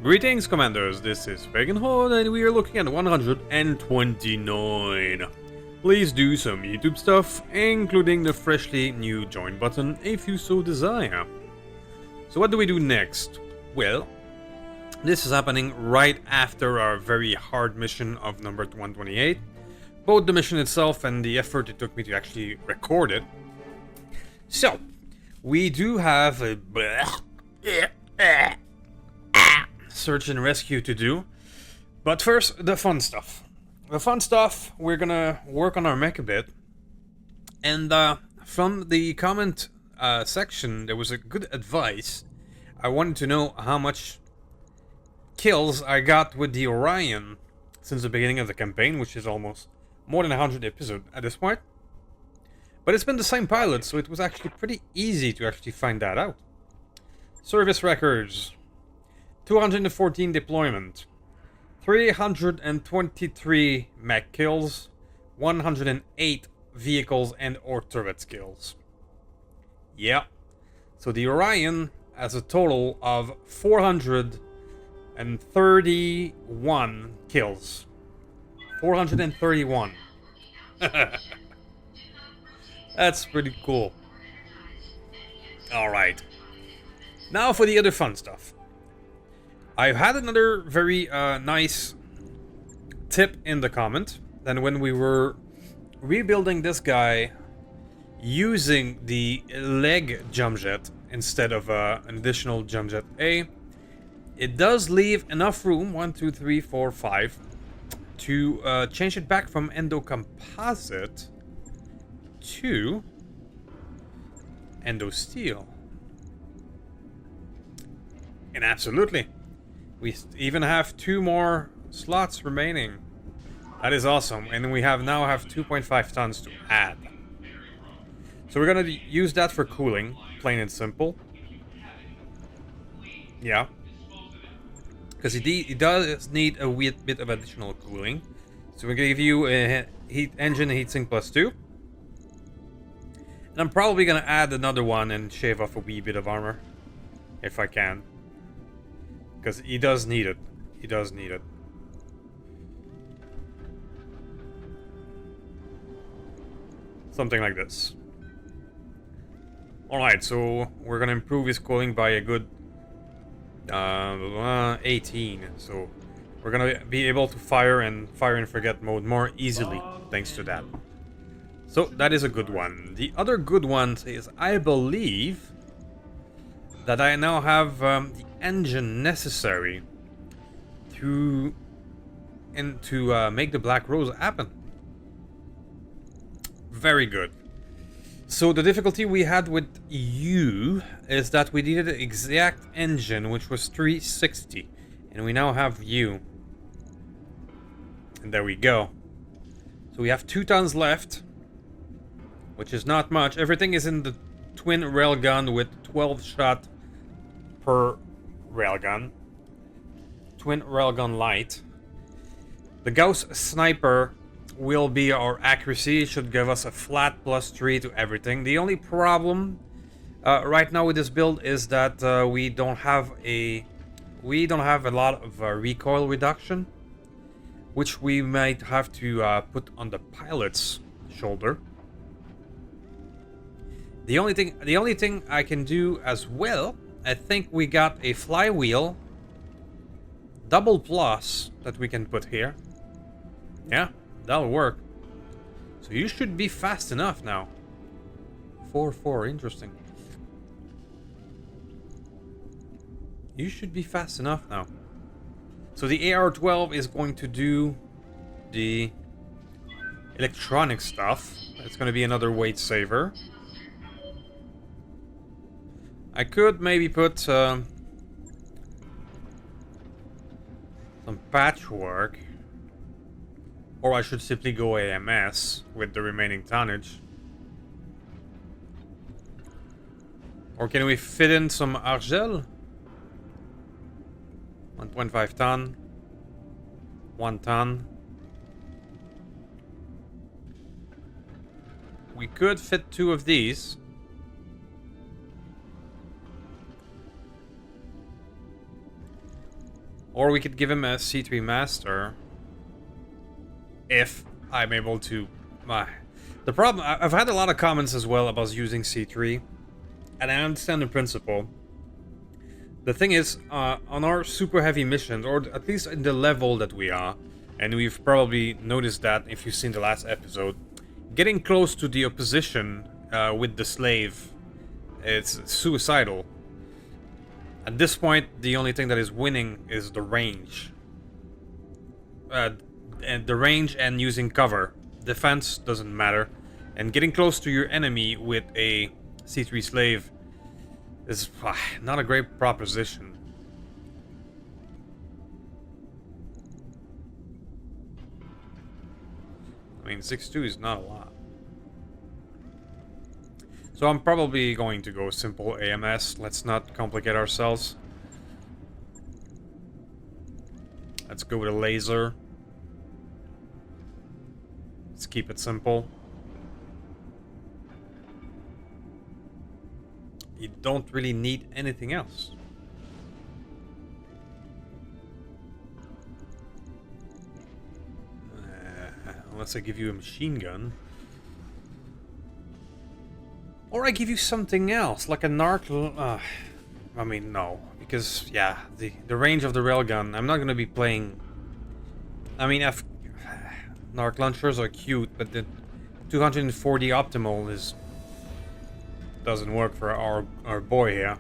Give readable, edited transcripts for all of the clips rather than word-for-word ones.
Greetings, Commanders, this is Pagan Horde, and we are looking at 129. Please do some YouTube stuff, including the freshly new join button, if you so desire. So what do we do next? Well, this is happening right after our very hard mission of number 128. Both the mission itself and the effort it took me to actually record it. So, we do have a search and rescue to do. But first, the fun stuff. The fun stuff, we're gonna work on our mech a bit. And from the comment section, there was a good advice. I wanted to know how much kills I got with the Orion since the beginning of the campaign, which is almost more than 100 episodes at this point. But it's been the same pilot, so it was actually pretty easy to actually find that out. Service records. 214 deployment. 323 mech kills. 108 vehicles and or turret kills. Yeah. So the Orion has a total of 431 kills. 431. That's pretty cool. Alright. Now for the other fun stuff. I've had another very nice tip in the comment. Then when we were rebuilding this guy using the leg jump jet instead of an additional jump jet A, it does leave enough room, 1, 2, 3, 4, 5, to change it back from endo-composite to endo-steel. And absolutely, we even have 2 more slots remaining. That is awesome, and we now have 2.5 tons to add. So we're gonna use that for cooling, plain and simple. Yeah. Because it does need a wee bit of additional cooling. So we're going to give you a engine heatsink +2. And I'm probably going to add another one and shave off a wee bit of armor. If I can. Because he does need it. He does need it. Something like this. Alright, so we're going to improve his cooling by a good 18, so we're gonna be able to fire and forget mode more easily thanks to that. So that is a good one. The other good one is I believe that I now have the engine necessary to make the Black Rose happen. Very good. So the difficulty we had with you is that we needed the exact engine, which was 360, and we now have you. And there we go. So we have 2 tons left, which is not much. Everything is in the twin railgun with 12 shot per railgun. Twin railgun light. The Gauss sniper will be our accuracy. It should give us a flat +3 to everything. The only problem right now with this build is that we don't have a lot of recoil reduction, which we might have to put on the pilot's shoulder. The only thing I can do as well, I think we got a flywheel double plus that we can put here. Yeah. That'll work. So you should be fast enough now. 4-4, interesting. You should be fast enough now. So the AR-12 is going to do the electronic stuff. It's going to be another weight saver. I could maybe put some patchwork. Or I should simply go AMS with the remaining tonnage. Or can we fit in some Argel? 1.5 ton. 1 ton. We could fit 2 of these. Or we could give him a C3 Master. If I'm able to... the problem... I've had a lot of comments as well about using C3. And I understand the principle. The thing is, on our super heavy missions, or at least in the level that we are, and we've probably noticed that if you've seen the last episode, getting close to the opposition with the slave, it's suicidal. At this point, the only thing that is winning is the range. And the range and using cover. Defense doesn't matter. And getting close to your enemy with a C3 slave is not a great proposition. I mean, 6-2 is not a lot. So I'm probably going to go simple AMS. Let's not complicate ourselves. Let's go with a laser. Let's keep it simple. You don't really need anything else. Unless I give you a machine gun. Or I give you something else, like a narc... I mean, no. Because, yeah, the range of the railgun, I'm not going to be playing... I mean, narc launchers are cute, but the 240 optimal is... doesn't work for our boy here.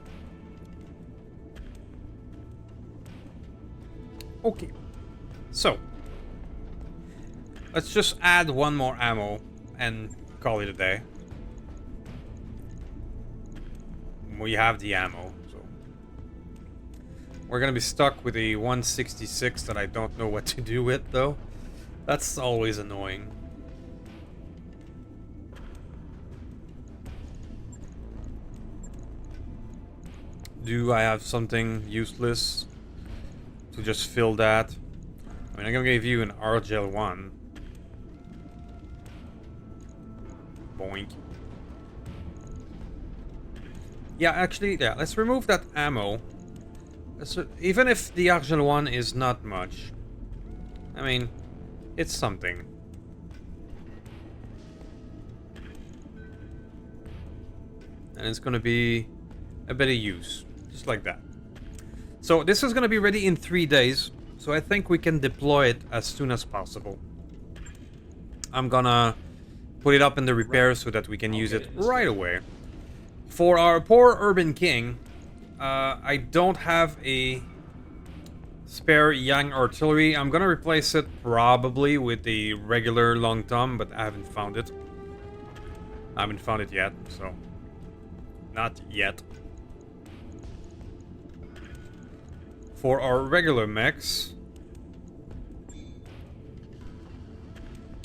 Okay. So. Let's just add one more ammo and call it a day. We have the ammo, so we're gonna be stuck with a 166 that I don't know what to do with, though. That's always annoying. Do I have something useless to just fill that? I mean, I'm gonna give you an Argel 1. Boink. Yeah, actually, yeah, let's remove that ammo. Even if the Argel 1 is not much. I mean, it's something. And it's gonna be a bit of use. Just like that. So this is gonna be ready in 3 days. So I think we can deploy it as soon as possible. I'm gonna put it up in the repair so that we can use it right away. For our poor Urban King, I don't have a spare Yang artillery. I'm gonna replace it probably with the regular Long Tom, but I haven't found it. I haven't found it yet, so... Not yet. For our regular mechs...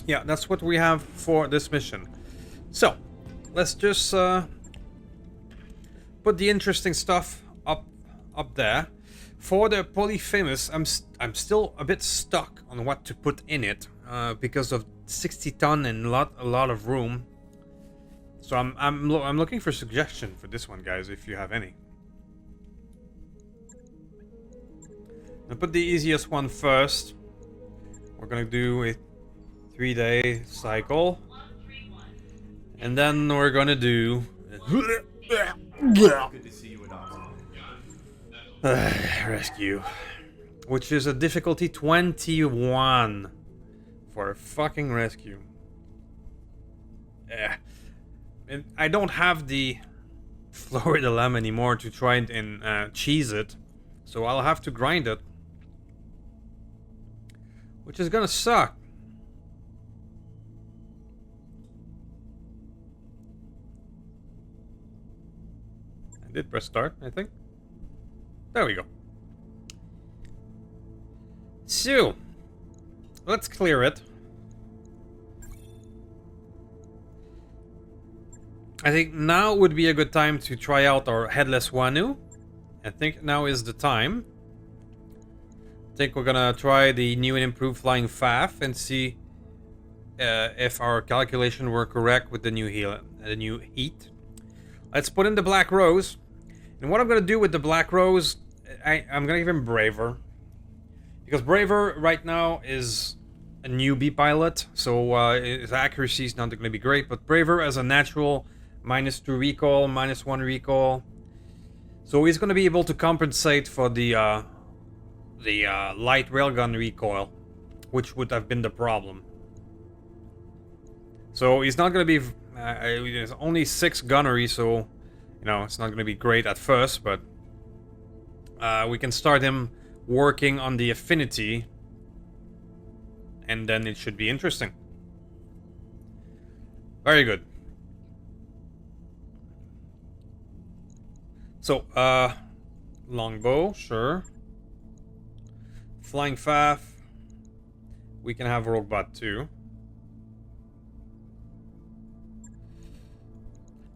Yeah, that's what we have for this mission. So, let's just put the interesting stuff up there. For the Polyphemus, I'm still a bit stuck on what to put in it because of 60 ton and a lot of room. So I'm looking for suggestion for this one, guys, if you have any. I'll put the easiest one first. We're gonna do a 3-day cycle, and then we're gonna do Good to see you in rescue, which is a difficulty 21 for a fucking rescue. And I don't have the Florida lamb anymore to try and cheese it, so I'll have to grind it, which is gonna suck. I did press start, I think. There we go. So, let's clear it. I think now would be a good time to try out our Headless Wannu. I think now is the time. I think we're gonna try the new and improved Flying Faff and see if our calculation were correct with the new heat. Let's put in the Black Rose. And what I'm gonna do with the Black Rose, I'm gonna give him Braver. Because Braver right now is a newbie pilot, so his accuracy is not going to be great. But Braver as a natural -2 recoil, -1 recoil, so he's going to be able to compensate for the light railgun recoil, which would have been the problem. So he's not going to be. There's only 6 gunnery, so you know it's not going to be great at first, but we can start him working on the affinity, and then it should be interesting. Very good. So, longbow, sure. Flying Faf. We can have Roguebot too.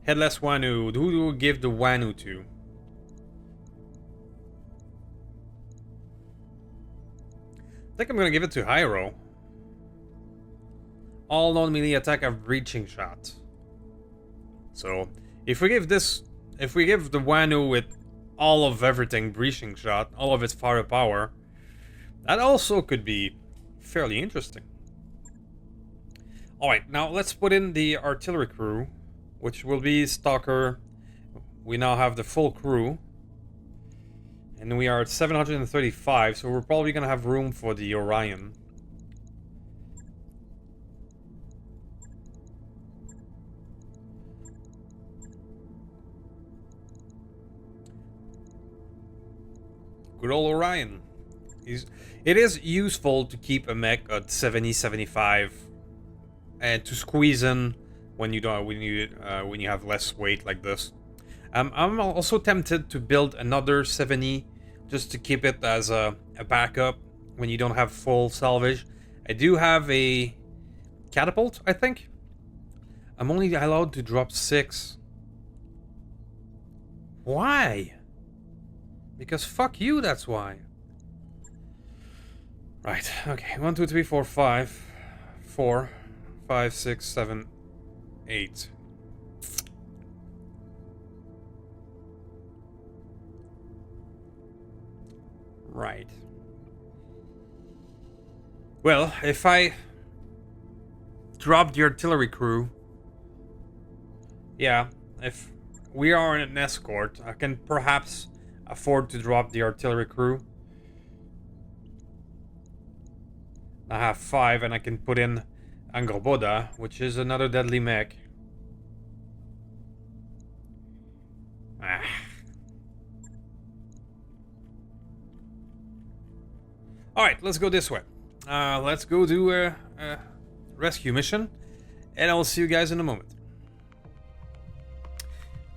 Headless Wannu. Who do we give the Wannu to? I think I'm gonna give it to Hyro. All non-melee attack have breaching shot. So, if we give the Wannu with all of everything breaching shot, all of its firepower, that also could be fairly interesting. Alright, now let's put in the artillery crew, which will be Stalker. We now have the full crew. And we are at 735, so we're probably gonna have room for the Orion. Good old Orion. It is useful to keep a mech at 70, 75, and to squeeze in when you have less weight like this. I'm also tempted to build another 70 just to keep it as a backup when you don't have full salvage. I do have a catapult, I think. I'm only allowed to drop 6. Why? Because fuck you, that's why. Right, okay. 1, 2, 3, 4, 5. 4, 5, 6, 7, 8. Right. Well, if I drop the artillery crew, yeah, if we are in an escort, I can perhaps afford to drop the artillery crew. I have 5, and I can put in Angroboda, which is another deadly mech. Ah. Alright, let's go this way. Let's go do a rescue mission, and I'll see you guys in a moment.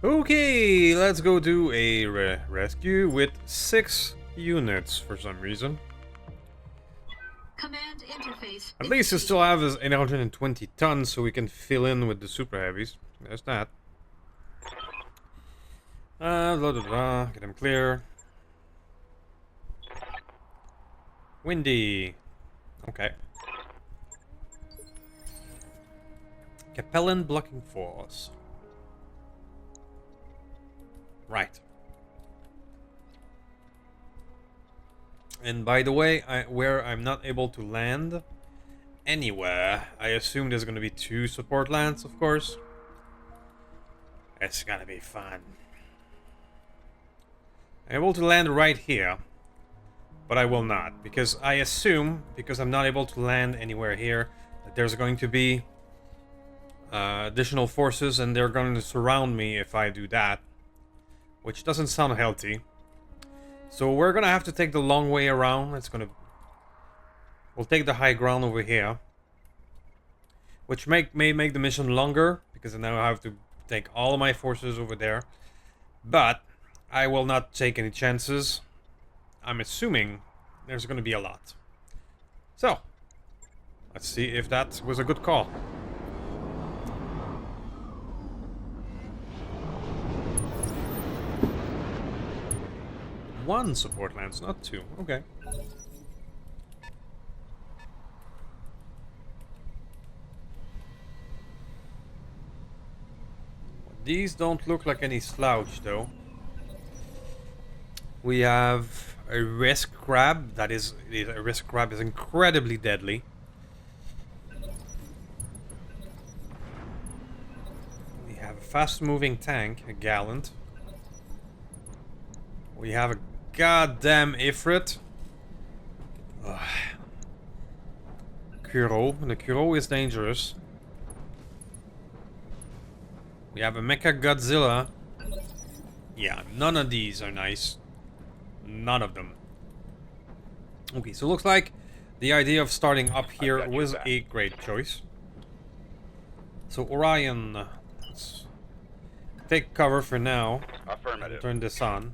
Okay, let's go do a rescue with 6 units for some reason. Command interface. At least we still have his 820 tons, so we can fill in with the super heavies. There's that. Blah, blah, blah. Get him clear. Windy. Okay. Capellan blocking force. Right. And by the way, where I'm not able to land anywhere, I assume there's gonna be 2 support lands, of course. It's gonna be fun. I'm able to land right here, but I will not, because I assume, because I'm not able to land anywhere here, that there's going to be additional forces, and they're going to surround me if I do that, which doesn't sound healthy. So we're gonna have to take the long way around. We'll take the high ground over here, which may make the mission longer, because I now have to take all of my forces over there. But I will not take any chances. I'm assuming there's gonna be a lot. So let's see if that was a good call. One support lands, not 2. Okay. These don't look like any slouch, though. We have a risk grab. That is, a risk grab is incredibly deadly. We have a fast-moving tank, a gallant. We have a goddamn Ifrit. Ugh. Kuro. The Kuro is dangerous. We have a Mecha Godzilla. Yeah, none of these are nice. None of them. Okay, so it looks like the idea of starting up here was a great choice. So Orion, let's take cover for now. Affirmative. Turn this on.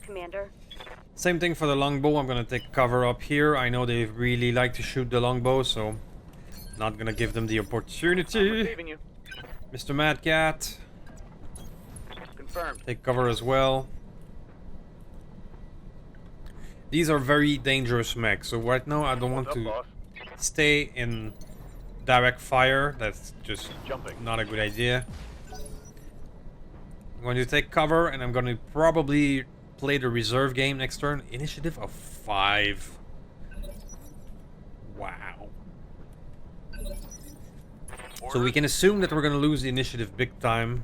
Commander. Same thing for the longbow. I'm gonna take cover up here. I know they really like to shoot the longbow, so not gonna give them the opportunity. Receiving you. Mr. Mad Cat, Confirmed. take cover as well. These are very dangerous mechs, so right now I don't want What's up, to boss? stay in direct fire. That's just Jumping. not a good idea. I'm going to take cover, and I'm going to probably play the reserve game next turn. Initiative of 5. Wow. So we can assume that we're going to lose the initiative big time.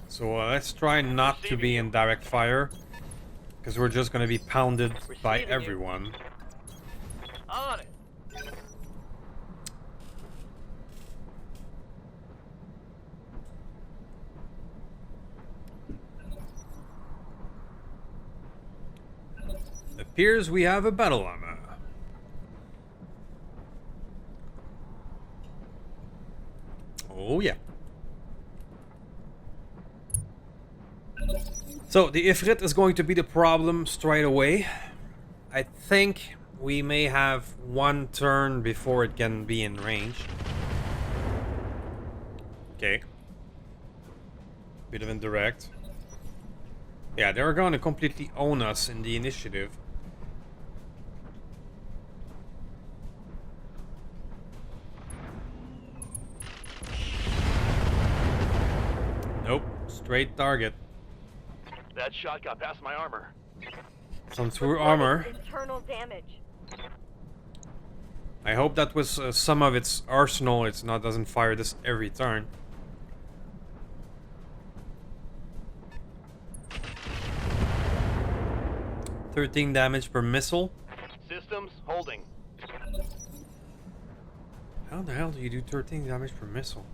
So let's try not to be in direct fire, because we're just going to be pounded by everyone. On it. Appears we have a battle armor. Oh yeah. So the Ifrit is going to be the problem straight away. I think we may have one turn before it can be in range. Okay. Bit of indirect. Yeah, they're going to completely own us in the initiative. Nope, straight target. That shot got past my armor. Some through armor. Internal damage. I hope that was some of its arsenal. It's not doesn't fire this every turn. $13 damage per missile. Systems holding. How the hell do you do 13 damage per missile?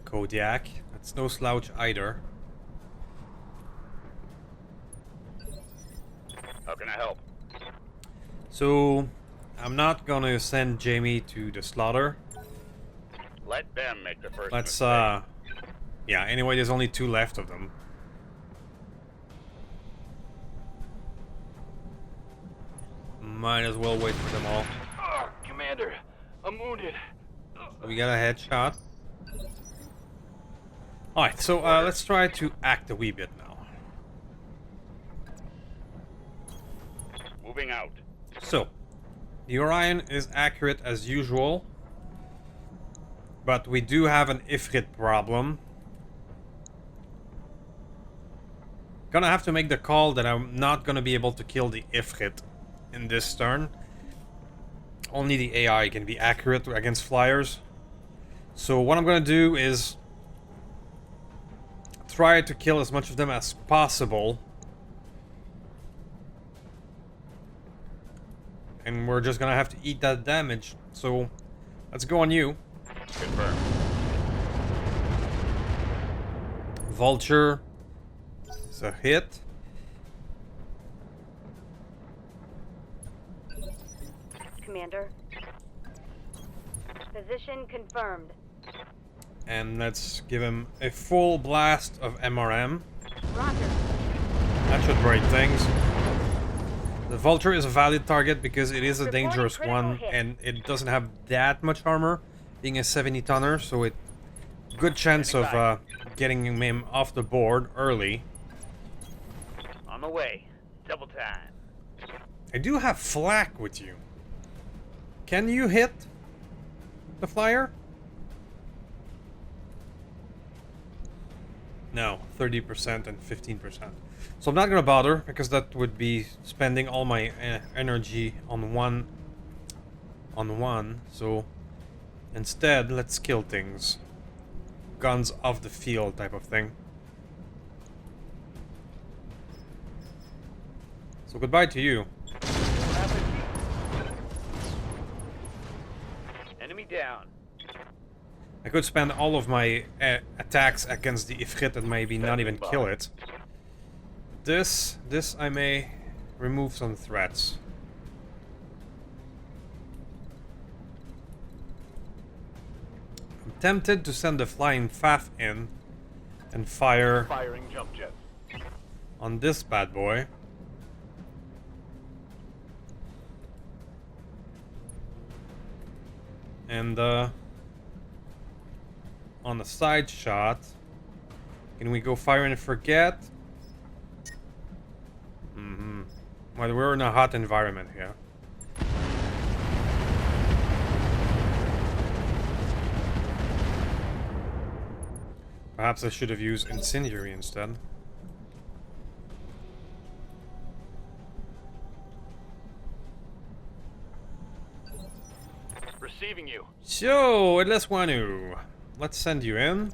Kodiak. That's no slouch either. How can I help? So, I'm not gonna send Jamie to the slaughter. Let them make the first Let's, mistake. yeah, anyway, there's only 2 left of them. Might as well wait for them all. Oh, Commander, I'm wounded. We got a headshot. Alright, so let's try to act a wee bit now. Moving out. So, the Orion is accurate as usual. But we do have an Ifrit problem. Gonna have to make the call that I'm not gonna be able to kill the Ifrit in this turn. Only the AI can be accurate against flyers. So what I'm gonna do is try to kill as much of them as possible. And we're just gonna have to eat that damage. So let's go on you. Confirmed. Vulture is a hit. Commander. Position confirmed. And let's give him a full blast of MRM. Roger. That should break things. The Vulture is a valid target because it is a Reporting dangerous critical one hit. and it doesn't have that much armor, being a 70 tonner, so it good chance of getting him off the board early. On the way. Double time. I do have flak with you. Can you hit the flyer? No, 30% and 15%. So I'm not gonna bother because that would be spending all my energy on one. So instead, let's kill things. Guns off the field type of thing. So goodbye to you. Enemy down. I could spend all of my attacks against the Ifrit and maybe not even kill it. This I may remove some threats. I'm tempted to send the flying faff in and fire Firing jump jets. on this bad boy. And on the side shot, can we go fire and forget? Well, we're in a hot environment here. Perhaps I should have used incendiary instead. Receiving you. So, Headless Wannu. Let's send you in.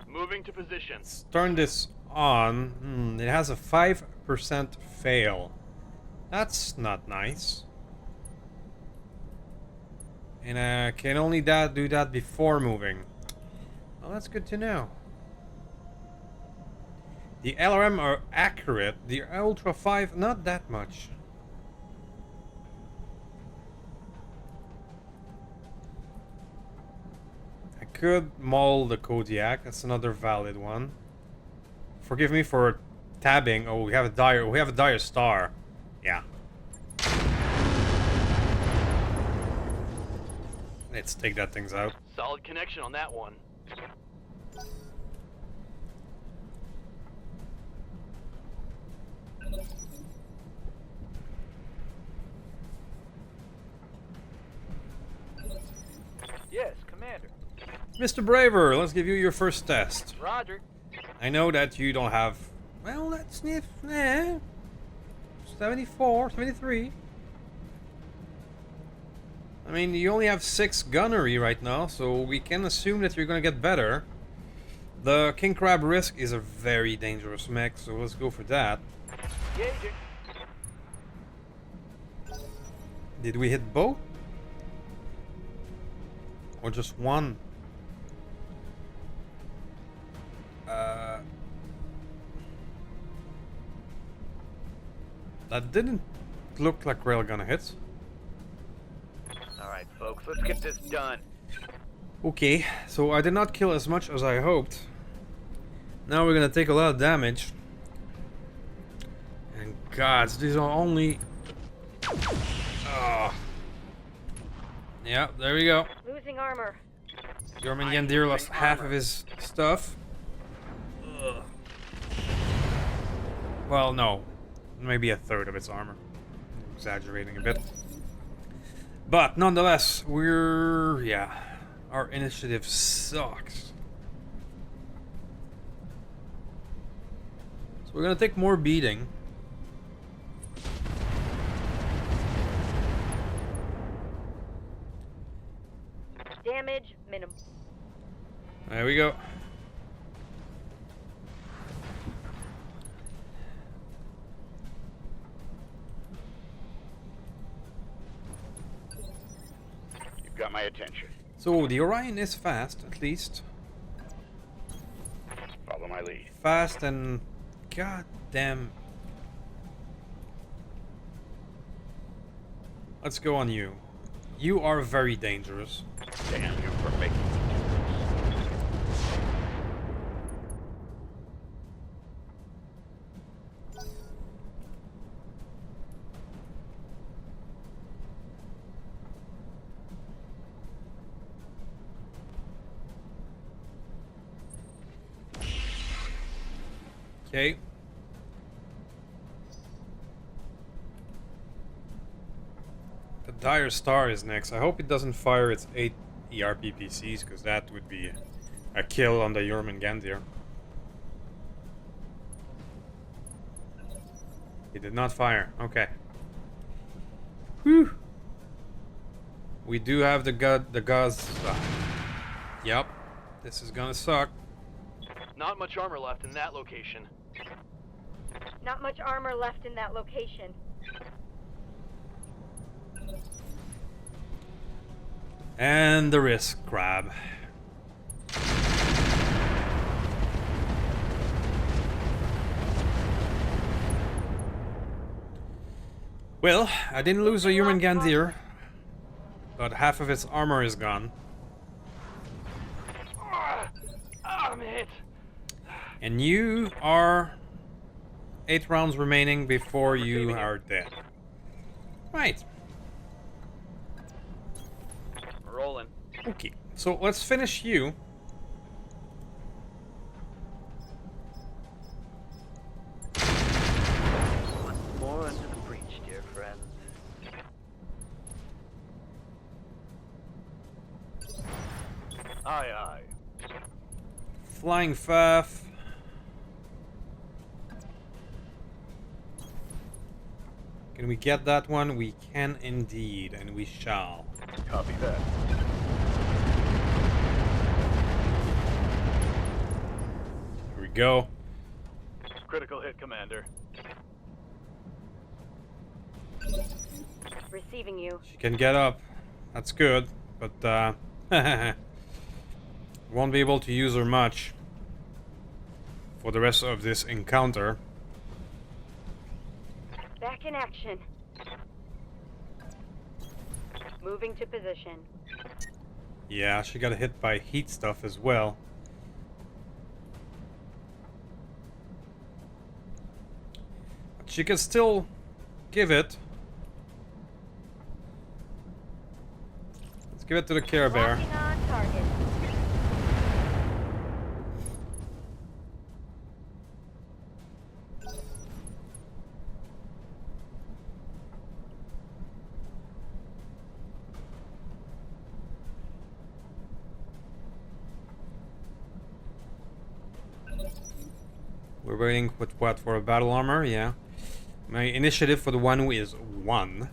Moving to position. Let's turn this on. It has a 5% fail. That's not nice. And can only do that before moving. Well, that's good to know. The LRM are accurate. The Ultra 5, not that much. I could maul the Kodiak. That's another valid one. Forgive me for tabbing. Oh, we have a dire star. Yeah. Let's take that things out. Solid connection on that one. Yes, Commander. Mr. Braver, let's give you your first test. Roger. I know that you don't have... Well, let's sniff... 74, 73. I mean, you only have 6 gunnery right now, so we can assume that you're gonna get better. The King Crab Risk is a very dangerous mech, so let's go for that. Engaging. Did we hit both? Or just one? That didn't look like railgun hits. Alright, folks, let's get this done. Okay, so I did not kill as much as I hoped. Now we're gonna take a lot of damage. And gods, these are only... Yeah, there we go. Losing armor. German Yandir lost half of his stuff. Ugh. Well, no. Maybe a third of its armor. Exaggerating a bit. But nonetheless, yeah. Our initiative sucks. So we're gonna take more beating. Damage minimum. There we go. You've got my attention. So the Orion is fast, at least. Follow my lead. Fast and goddamn. Let's go on you. You are very dangerous. Damn you for making me Okay. The Dire Star is next. I hope it doesn't fire its 8 ERPPCs, because that would be a kill on the Jormungandr. It did not fire. Okay. Whew. We do have the gauze. Yep. This is gonna suck. Not much armor left in that location. Not much armor left in that location. And the risk grab. Well, I didn't lose a Jormungandr, but half of its armor is gone. I'm hit. And you are 8 rounds remaining before you are dead. Right. Rolling. Okay, so let's finish you. Once more under the breach, dear friends. Aye, aye. Flying Faff. Can we get that one? We can indeed, and we shall. Copy that. Here we go. Critical hit, Commander. Receiving you. She can get up. That's good, but won't be able to use her much for the rest of this encounter. Back in action. Moving to position. Yeah, she got hit by heat stuff as well. But she can still give it. Let's give it to the Care Bear. Locking on target. We're waiting with what, for a battle armor? Yeah. My initiative for the Wannu is 1.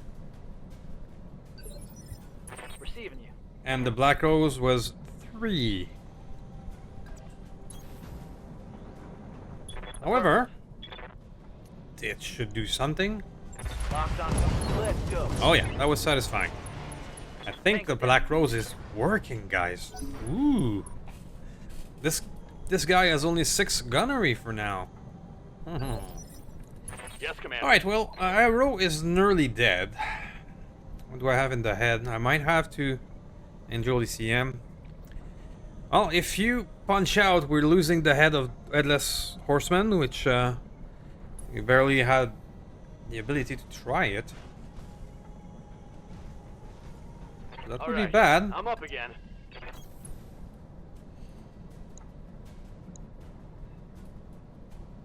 Receiving you. And the Black Rose was 3. However, it should do something. Locked on. Let's go. Oh yeah, that was satisfying. I think the Black Rose is working, guys. Ooh. This guy has only 6 gunnery for now. Yes, Commander. Alright, well, Arrow is nearly dead. What do I have in the head? I might have to enjoy the CM. Well, if you punch out, we're losing the head of Headless Horseman, which we barely had the ability to try it. That would be Alright, bad. I'm up again.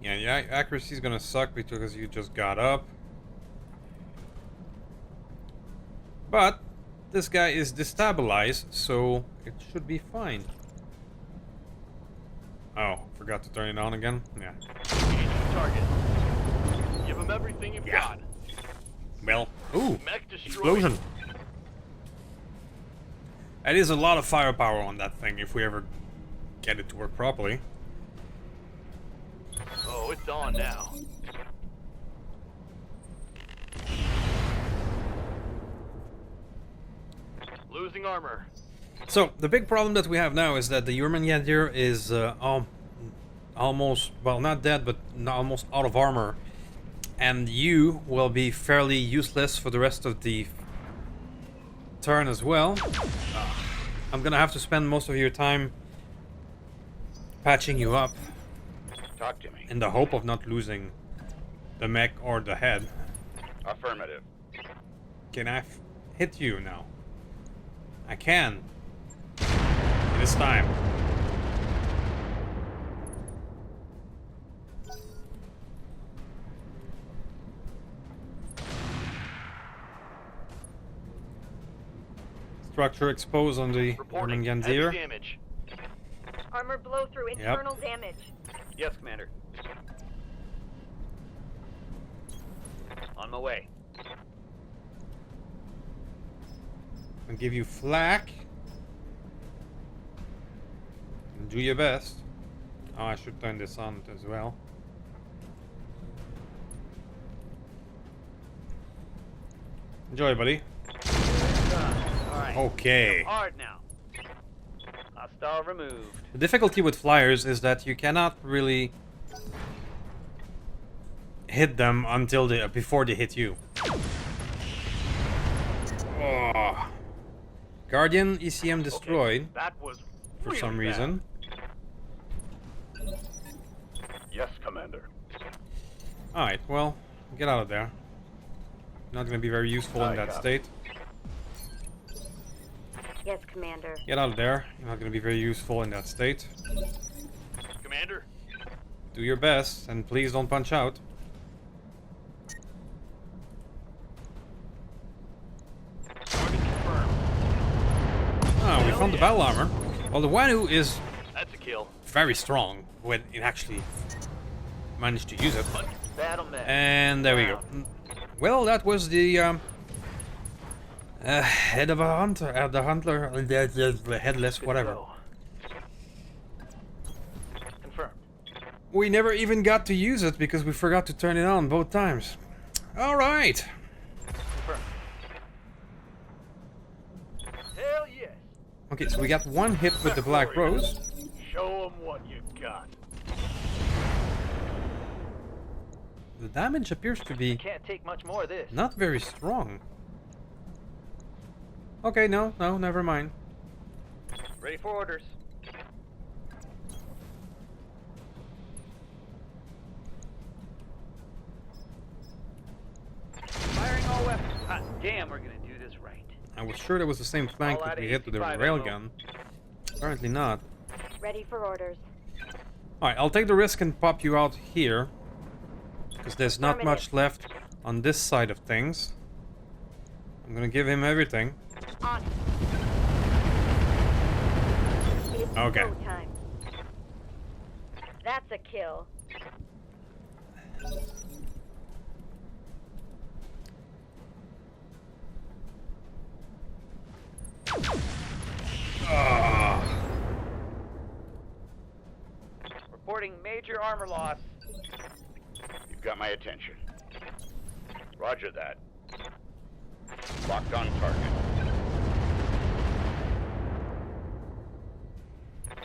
Yeah, yeah, accuracy is gonna suck because you just got up. But this guy is destabilized, so it should be fine. Oh, forgot to turn it on again. Yeah. Target. Give him everything you've got. Well, ooh, Mech destroyed. explosion. That is a lot of firepower on that thing if we ever get it to work properly. Oh, it's on now. Losing armor. So, the big problem that we have now is that the Jormungandr is almost, well, not dead, but almost out of armor. And you will be fairly useless for the rest of the turn as well. I'm gonna have to spend most of your time patching you up Talk to me. in the hope of not losing the mech or the head. Affirmative. Can I hit you now? I can. This time. structure exposed on the Reporting German heavy Ganzir. damage. Armor blow through internal damage. Yes, Commander. On my way. I'll give you flak. And do your best. Oh, I should turn this on as well. Enjoy, buddy. Alright. Okay. Hard now. Hostile removed. The difficulty with flyers is that you cannot really hit them until they before they hit you. Oh. Guardian ECM destroyed That was for really some bad. reason. Yes, Commander. Alright, well, get out of there. Not gonna be very useful in Aye, that copy. state. Yes, Commander. Get out of there. You're not gonna be very useful in that state. Commander? Do your best, and please don't punch out. Target confirmed. Oh, we found the battle armor. Well, the Wannu is That's a kill. very strong when it actually managed to use it. Battle met. And there we go. Well, that was the head of a hunter, the hunter, the headless, whatever. Go. Confirmed. We never even got to use it because we forgot to turn it on both times. All right. Confirmed. Hell yes. Okay, so we got one hit with the Black Rose. Show 'em what you got. The damage appears to be Can't take much more of this. not very strong. Okay, no, never mind. Ready for orders. Firing all weapons. Hot damn, we're gonna do this right. I was sure there was the same flank All that out we of hit with the 85 railgun. ammo. Apparently not. Ready for orders. Alright, I'll take the risk and pop you out here. Because there's not much left on this side of things. I'm gonna give him everything. On. It's Okay. go time. That's a kill. Reporting major armor loss. You've got my attention. Roger that. Locked on target.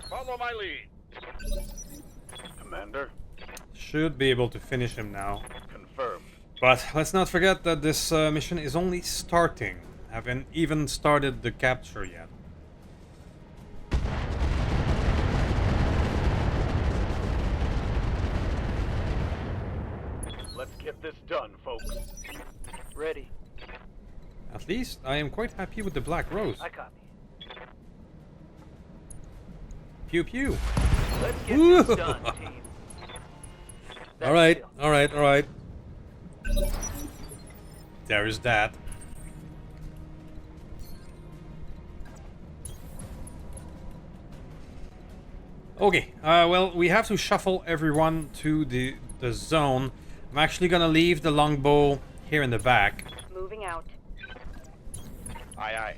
Follow my lead. Commander? Should be able to finish him now. Confirmed. But let's not forget that this mission is only starting. Haven't even started the capture yet. Let's get this done, folks. Ready. At least I am quite happy with the Black Rose. I copy. Pew pew. Let's get this done, team. That's Alright, it. alright. There is that. Okay, well, we have to shuffle everyone to the zone. I'm actually gonna leave the longbow here in the back. Moving out. Aye, aye.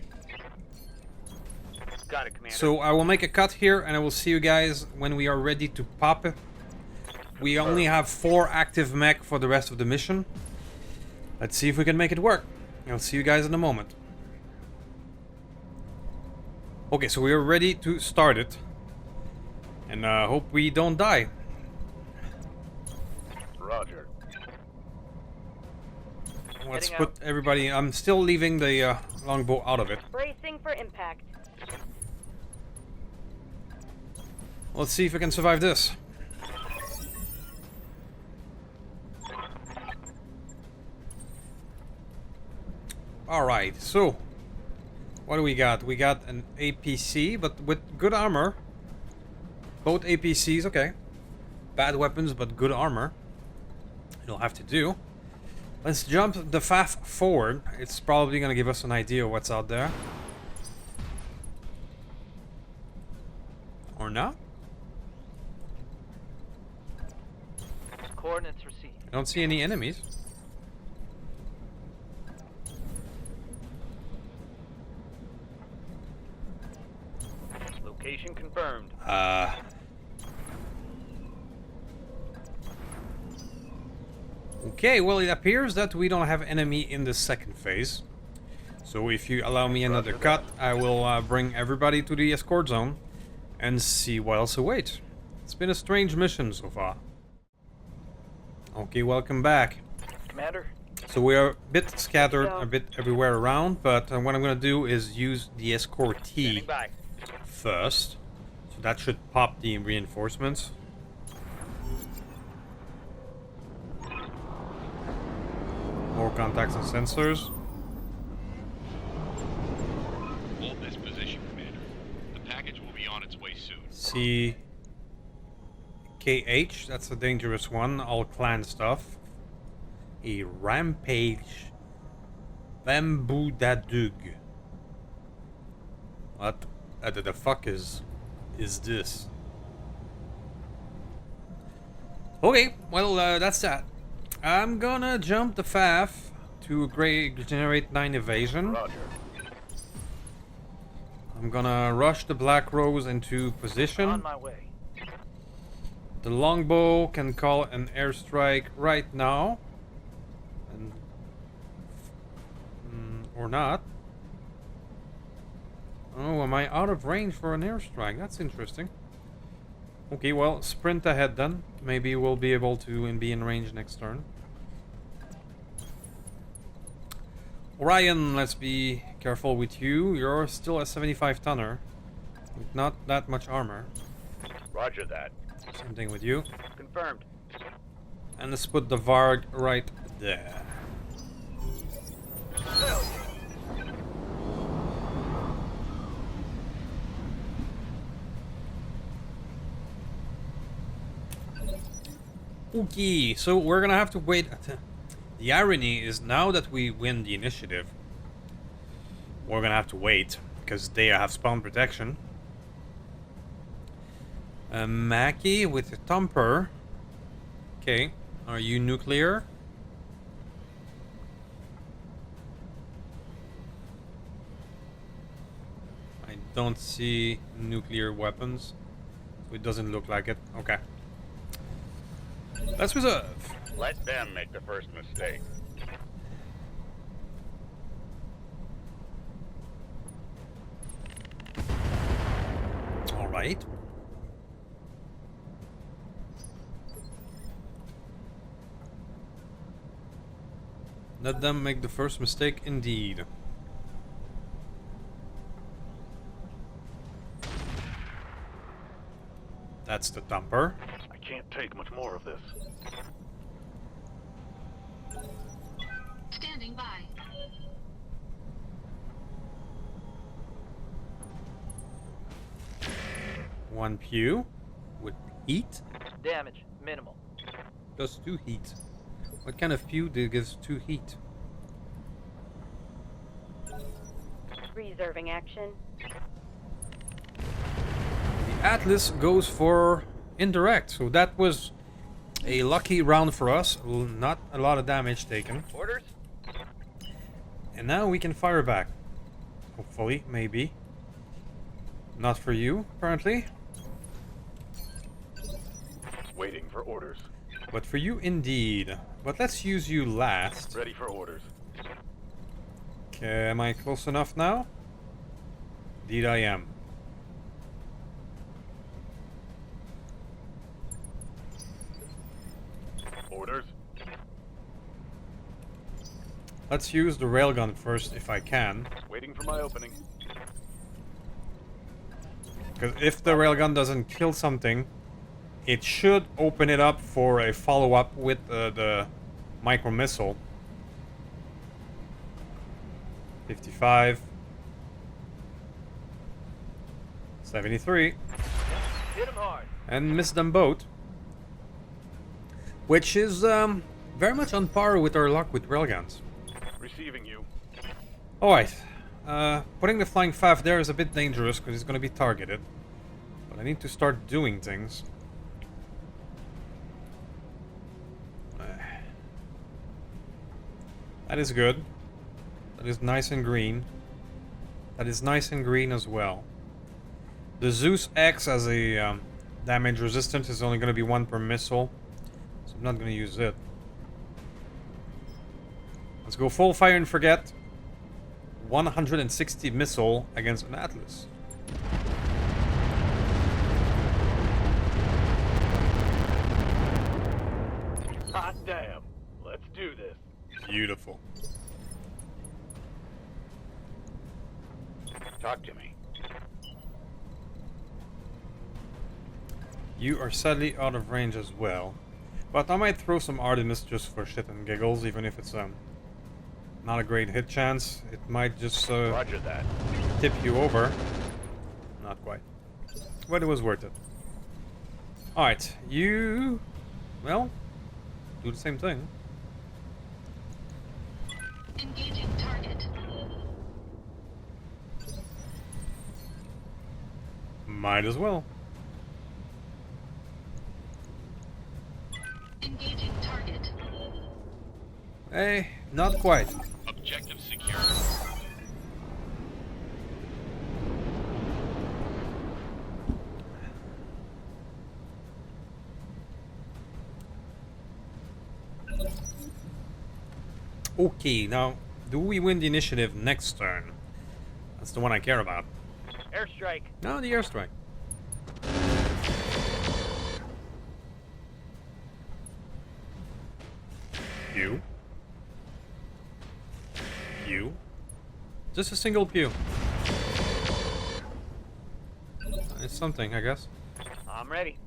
Got it, Commander. So I will make a cut here, and I will see you guys when we are ready to pop it. We only have 4 active mech for the rest of the mission. Let's see if we can make it work. I'll see you guys in a moment. Okay, so we are ready to start it. And hope we don't die. Roger. Let's Heading put everybody... I'm still leaving the longbow out of it. Bracing for impact. Let's see if we can survive this. Alright, so... What do we got? We got an APC, but with good armor. Both APCs, okay. Bad weapons, but good armor. It'll have to do. Let's jump the FAF forward. It's probably gonna give us an idea of what's out there. Or not? Coordinates received. I don't see any enemies. Location confirmed. Okay, well, it appears that we don't have enemy in the second phase. So if you allow me another cut, I will bring everybody to the escort zone and see what else awaits. It's been a strange mission so far. Okay, welcome back. Commander? So we are a bit scattered, a bit everywhere around, but what I'm going to do is use the escort T Standing by. first. So that should pop the reinforcements. More contacts and sensors. Hold this position, Commander. The package will be on its way soon. See KH, that's a dangerous one, all clan stuff. A rampage bamboo dadug. What the fuck is this? Okay, well that's that. I'm gonna jump the FAF to generate 9 evasion. Roger. I'm gonna rush the Black Rose into position. On my way. The longbow can call an airstrike right now. And or not. Oh, am I out of range for an airstrike? That's interesting. Okay, well, sprint ahead then. Maybe we'll be able to be in range next turn. Orion, let's be careful with you. You're still a 75 tonner with not that much armor. Roger that. Same thing with you. Confirmed. And let's put the Varg right there. Okay, so we're gonna have to wait. The irony is now that we win the initiative, we're gonna have to wait because they have spawn protection. Mackie with a thumper. Okay, are you nuclear? I don't see nuclear weapons, so it doesn't look like it. Okay. Let's reserve. Let them make the first mistake. All right. Let them make the first mistake indeed. That's the thumper. I can't take much more of this. Standing by. One pew with heat. Damage minimal. Plus 2 heat. What kind of pew gives 2 heat? Reserving action. The Atlas goes for indirect, so that was a lucky round for us. Not a lot of damage taken. Orders? And now we can fire back. Hopefully, maybe. Not for you, apparently. Waiting for orders. But for you, indeed. But let's use you last. Ready for orders. Okay, am I close enough now? Indeed I am. Orders. Let's use the railgun first if I can. Waiting for my opening. Because if the railgun doesn't kill something, it should open it up for a follow-up with the micro missile. 55. 73. Hit him hard. And missed them both. Which is very much on par with our luck with railguns. Receiving you. Alright. Putting the flying faff there is a bit dangerous because it's going to be targeted. But I need to start doing things. That is good. That is nice and green. That is nice and green as well. The Zeus X as a damage resistant is only going to be 1 per missile. So I'm not going to use it. Let's go full fire and forget. 160 missile against an Atlas. Hot damn. Let's do this. Beautiful. Talk to me. You are sadly out of range as well. But I might throw some Artemis just for shit and giggles, even if it's not a great hit chance. It might just Roger that. tip you over. Not quite. But it was worth it. Alright, you... well, do the same thing. Engaging target. Might as well. Engaging target. Hey, not quite. Objective secure. Okay, now, do we win the initiative next turn? That's the one I care about. Airstrike. No, the airstrike. Pew. Pew. Just a single pew. It's something, I guess. I'm ready.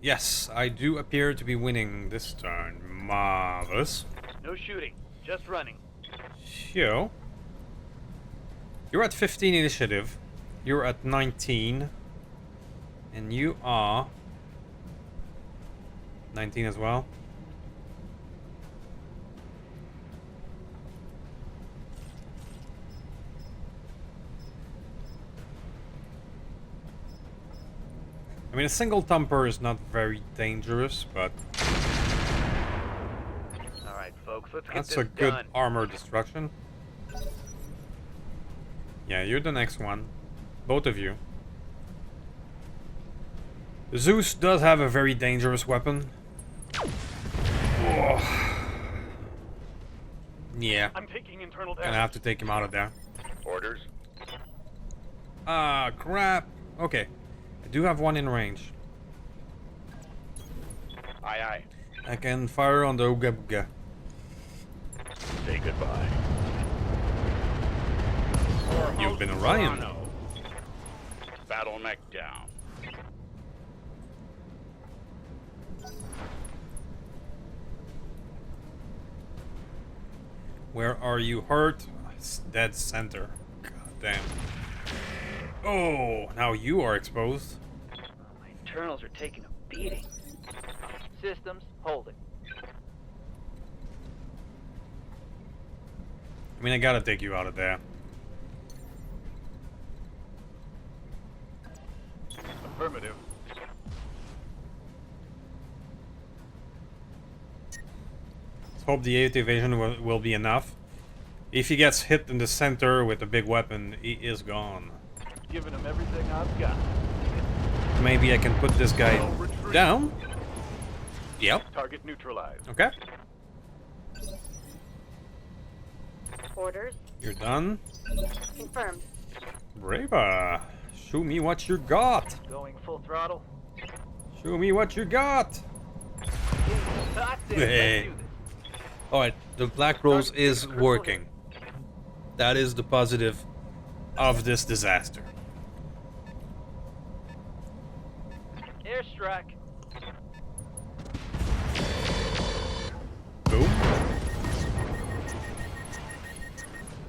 Yes, I do appear to be winning this turn. Marvelous. No shooting. Just running. Yo. You're at 15 initiative. You're at 19. And you are 19 as well. I mean, a single thumper is not very dangerous, but All right, folks. Let's get that's this a good done. armor destruction. Yeah, you're the next one. Both of you. Zeus does have a very dangerous weapon. Oh. Yeah, I'm taking internal gonna damage. have to take him out of there. Orders? Ah, crap. Okay, I do have one in range. Aye, aye. I can fire on the Ooga Booga. Say goodbye. You've been Orion. Battletech down. Where are you hurt? It's dead center. God damn. Oh, now you are exposed. My internals are taking a beating. Systems, hold it. I mean, I gotta take you out of there. Affirmative. Let's hope the 8 evasion will be enough. If he gets hit in the center with a big weapon, he is gone. Giving him everything I've got. Maybe I can put this guy No retreat. down. Yep. Target neutralized. Okay. Orders You're done. confirmed. Brava. Show me what you got. Going full throttle. Show me what you got. Hot damn, Hey. let's do this. Alright, the Black Rose is working. That is the positive of this disaster. Airstrike. Boom.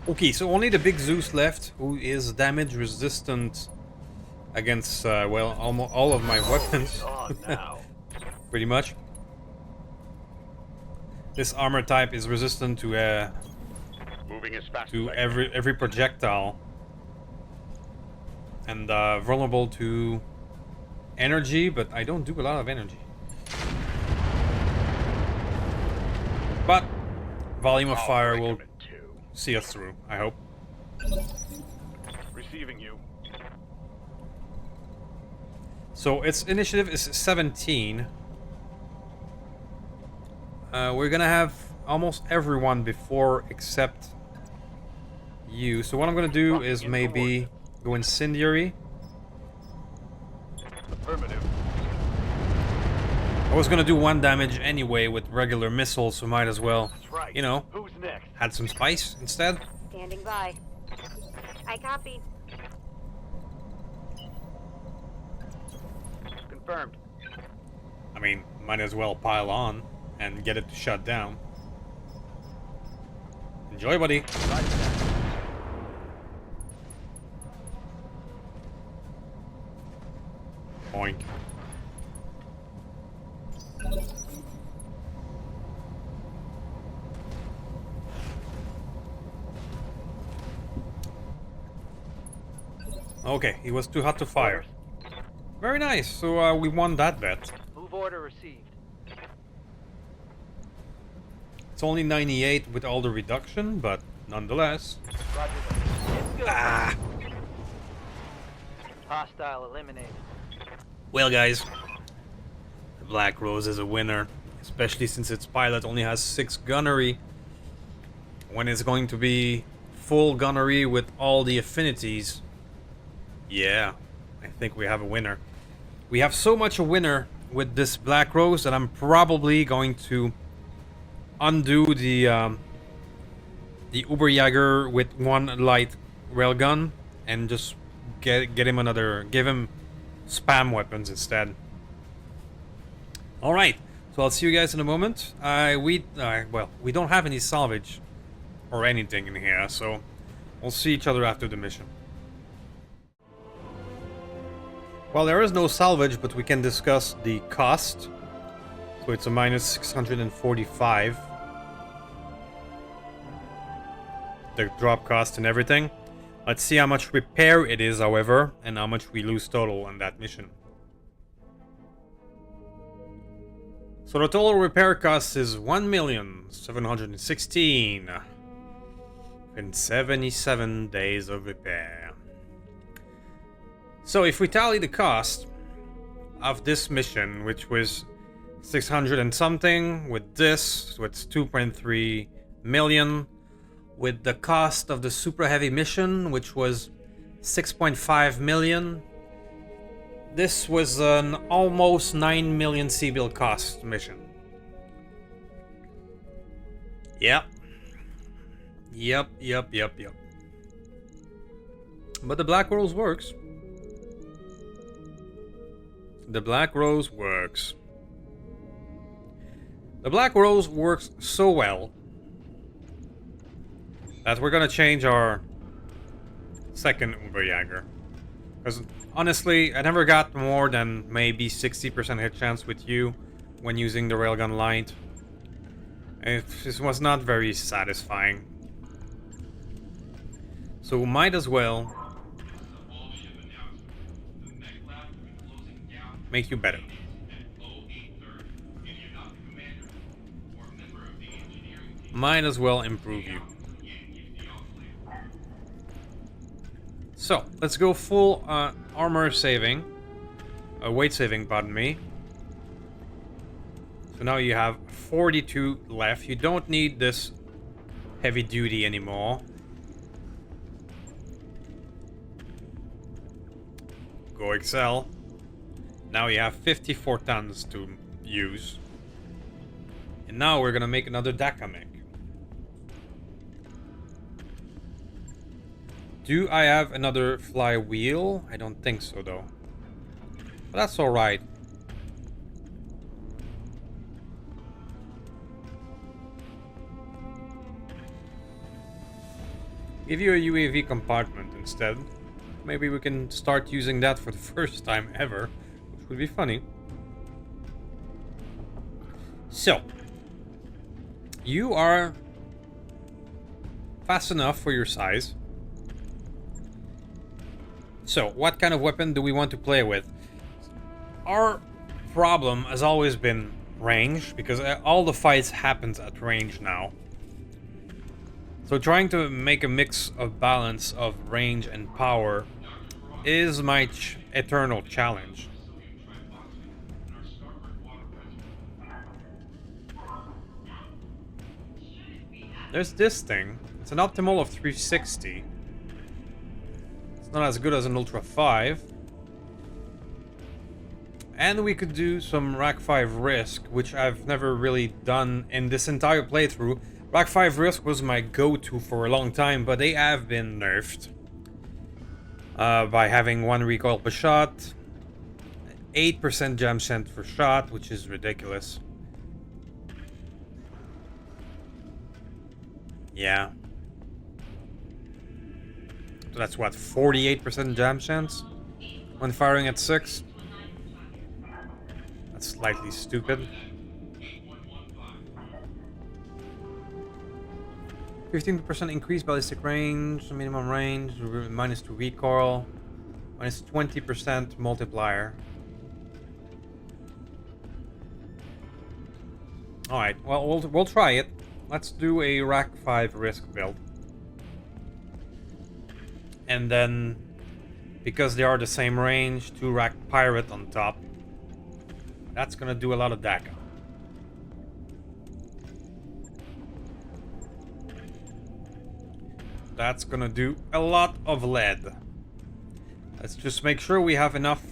Okay, so only the big Zeus left, who is damage resistant against, well, almost all of my weapons. On now. Pretty much. This armor type is resistant to Moving as fast as I every projectile, and vulnerable to energy, but I don't do a lot of energy. But volume of fire will see us through, I hope. Receiving you. So its initiative is 17. We're gonna have almost everyone before except you. So what I'm gonna do is maybe go incendiary. Affirmative. I was gonna do 1 damage anyway with regular missiles, so might as well, That's right. you know, Who's next? add some spice instead. Standing by. I copy. Confirmed. I mean, might as well pile on and get it to shut down. Enjoy, buddy. Right there. Boink. Okay, he was too hot to fire. Very nice, so we won that bet. Move order received. It's only 98 with all the reduction, but nonetheless. Roger that. It's good. Ah! Hostile eliminated. Well, guys, the Black Rose is a winner, especially since its pilot only has 6 gunnery. When it's going to be full gunnery with all the affinities, yeah, I think we have a winner. We have so much a winner with this Black Rose that I'm probably going to undo the Uberjäger with 1 light railgun and just get him another, give him spam weapons instead. All right, so I'll see you guys in a moment. Well, we don't have any salvage or anything in here, so we'll see each other after the mission. Well, there is no salvage, but we can discuss the cost. So it's a minus 645. The drop cost and everything. Let's see how much repair it is, however, and how much we lose total on that mission. So the total repair cost is 1,716,000 and 77 days of repair. So if we tally the cost of this mission, which was 600 and something, with this, so it's 2.3 million. With the cost of the super heavy mission, which was 6.5 million. This was an almost 9 million C-bill cost mission. Yep. But the Black Rose works. The Black Rose works. The Black Rose works so well that we're gonna change our second Uberjäger. Because honestly, I never got more than maybe 60% hit chance with you when using the railgun light. It just was not very satisfying. So we might as well make you better. Might as well improve you. So, let's go full armor saving. Weight saving, pardon me. So now you have 42 left. You don't need this heavy duty anymore. Go Excel. Now you have 54 tons to use. And now we're gonna make another DACA mech. Do I have another flywheel? I don't think so, though. But that's alright. Give you a UAV compartment instead. Maybe we can start using that for the first time ever, which would be funny. So, you are fast enough for your size. So, what kind of weapon do we want to play with? Our problem has always been range, because all the fights happens at range now. So trying to make a mix of balance of range and power is my eternal challenge. There's this thing. It's an optimal of 360. It's not as good as an Ultra 5. And we could do some Rack 5 Risk, which I've never really done in this entire playthrough. Rack 5 Risk was my go-to for a long time, but they have been nerfed. By having 1 recoil per shot, 8% jam cent per shot, which is ridiculous. Yeah. So that's what, 48% jam chance when firing at 6? That's slightly stupid. 15% increased ballistic range, minimum range, -2 recoil, -20% multiplier. Alright, well, we'll try it. Let's do a Rack 5 Risk build. And then, because they are the same range, 2 Rack Pirate on top. That's gonna do a lot of DACA. That's gonna do a lot of lead. Let's just make sure we have enough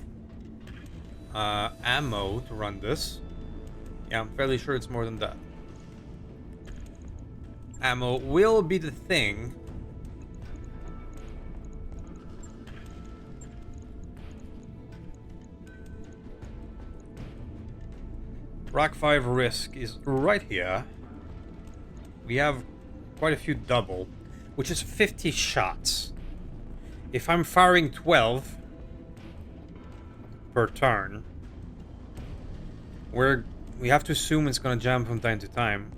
ammo to run this. Yeah, I'm fairly sure it's more than that. Ammo will be the thing. Rack 5 Risk is right here. We have quite a few double, which is 50 shots. If I'm firing 12 per turn, we have to assume it's gonna jam from time to time.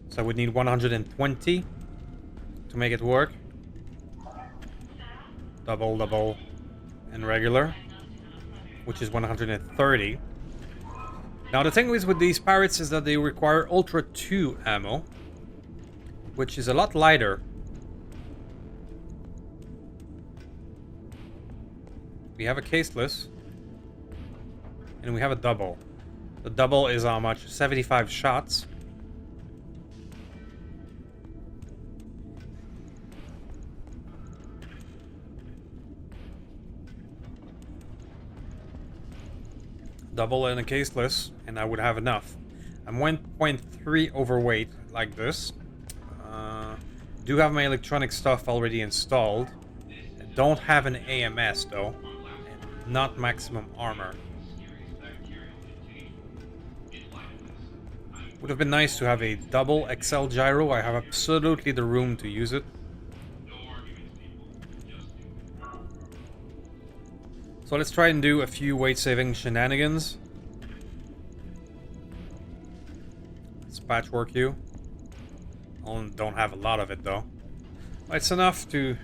So I would need 120 to make it work. Double, double, and regular, which is 130. Now the thing is with these pirates is that they require Ultra 2 ammo, which is a lot lighter. We have a caseless, and we have a double. The double is how much? 75 shots. Double and a caseless, and I would have enough. I'm 1.3 overweight, like this. Do have my electronic stuff already installed. I don't have an AMS though, and not maximum armor. Would have been nice to have a double XL gyro. I have absolutely the room to use it. So let's try and do a few weight-saving shenanigans. Let's patchwork you. I don't have a lot of it though. It's enough to,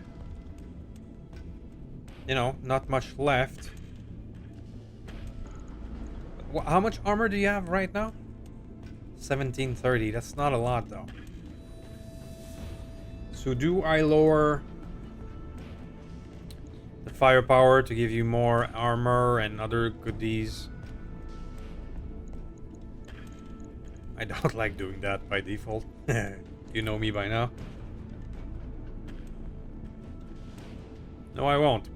you know, not much left. How much armor do you have right now? 1730. That's not a lot though. So do I lower the firepower to give you more armor and other goodies? I don't like doing that by default. You know me by now. No, I won't.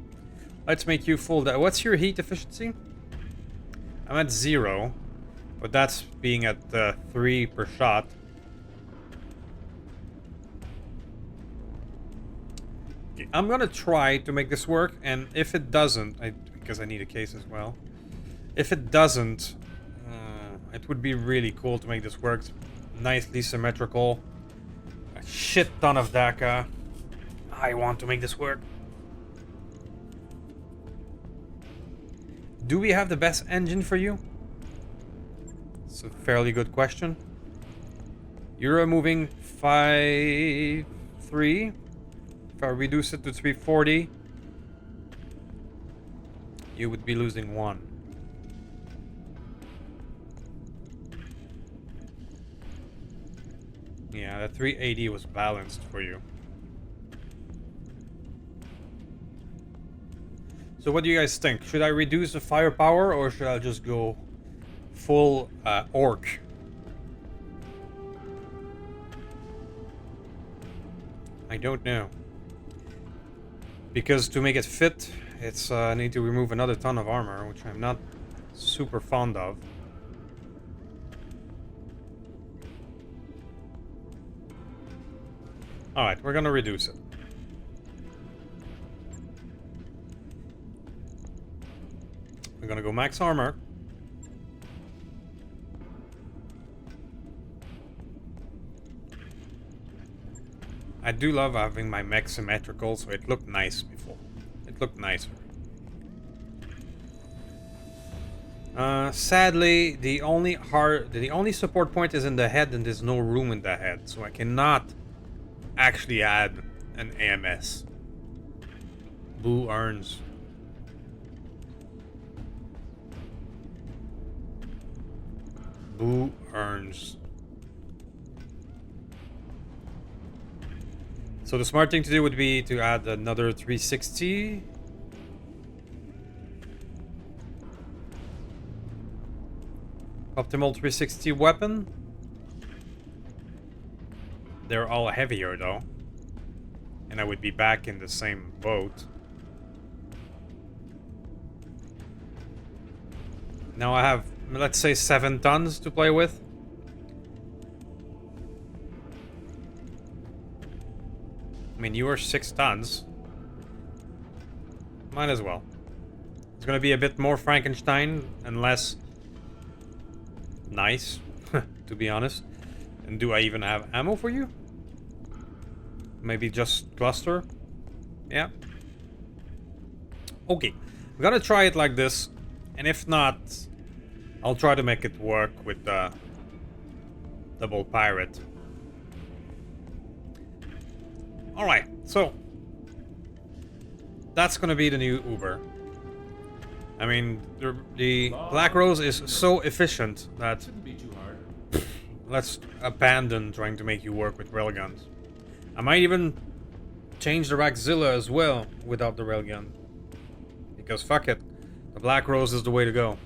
Let's make you full. What's your heat efficiency? I'm at 0, but that's being at 3 per shot. I'm gonna try to make this work, and if it doesn't, because I need a case as well. If it doesn't, it would be really cool to make this work. Nicely symmetrical. A shit ton of DACA. I want to make this work. Do we have the best engine for you? It's a fairly good question. You're moving 5.3. If I reduce it to 340, you would be losing 1. Yeah, that 380 was balanced for you. So what do you guys think? Should I reduce the firepower or should I just go full orc? I don't know. Because to make it fit, it's I need to remove another ton of armor, which I'm not super fond of. Alright, we're gonna reduce it. We're gonna go max armor. I do love having my mech symmetrical, so it looked nice before. It looked nicer. Sadly, the only support point is in the head, and there's no room in the head, so I cannot actually add an AMS. Boo earns. Boo earns. So the smart thing to do would be to add another 360. Optimal 360 weapon. They're all heavier though. And I would be back in the same boat. Now I have, let's say, 7 tons to play with. I mean, you are 6 tons. Might as well. It's gonna be a bit more Frankenstein and less nice, to be honest. And do I even have ammo for you? Maybe just cluster? Yeah. Okay. I'm gonna try it like this. And if not, I'll try to make it work with the double pirate. Alright, so that's gonna be the new Uber. I mean, the Black Rose is so efficient that Shouldn't be too hard. let's abandon trying to make you work with railguns. I might even change the Raxzilla as well without the railgun. Because fuck it, the Black Rose is the way to go.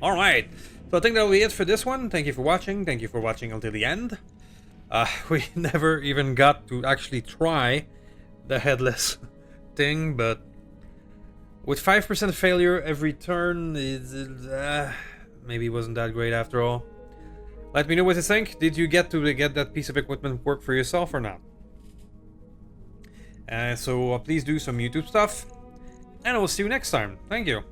Alright, so I think that'll be it for this one. Thank you for watching. Thank you for watching until the end. We never even got to actually try the Headless thing, but with 5% failure every turn, maybe it wasn't that great after all. Let me know what you think. Did you get that piece of equipment work for yourself or not? So please do some YouTube stuff, and I will see you next time. Thank you.